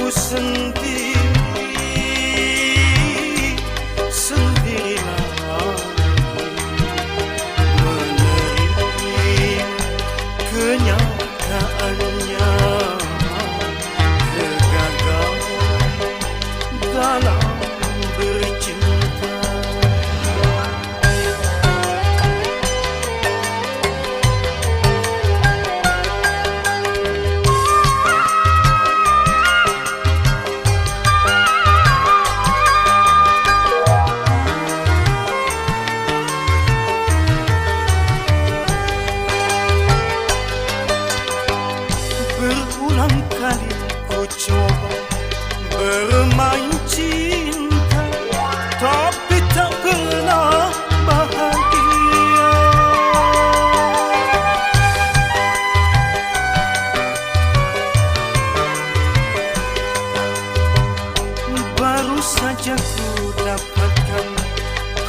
sendirilah menerima kenyataannya, kegagalan dalam bercinta. Berulang kali ku coba bermain cinta, tapi tak pernah bahagia. Baru saja ku dapatkan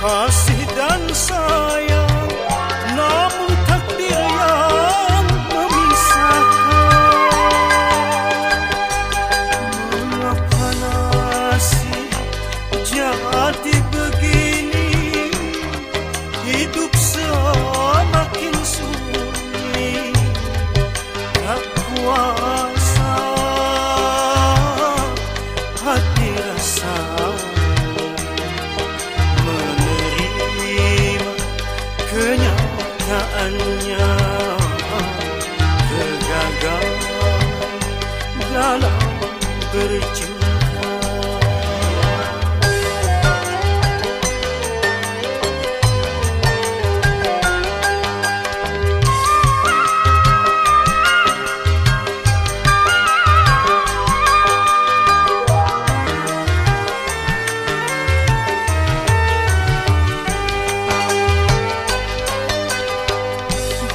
kasih dan sayang, namun takdir yang jadi begini, hidup semakin sunyi, tak kuasa hati rasa menerima kenyataannya, kegagalan dalam bercinta.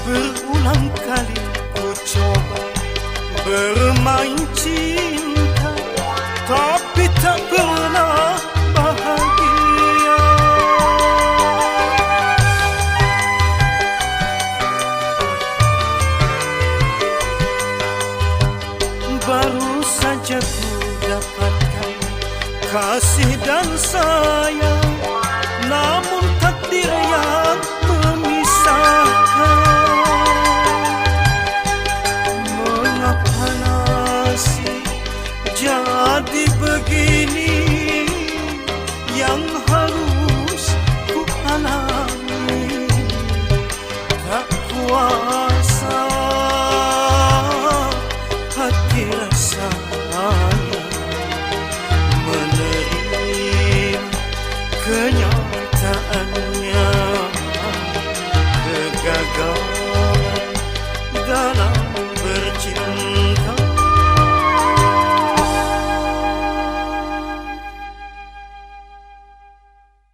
Berulang kali ku coba bermain cinta, tapi tak pernah bahagia. Baru saja ku dapatkan kasih dan sayang, namun takdir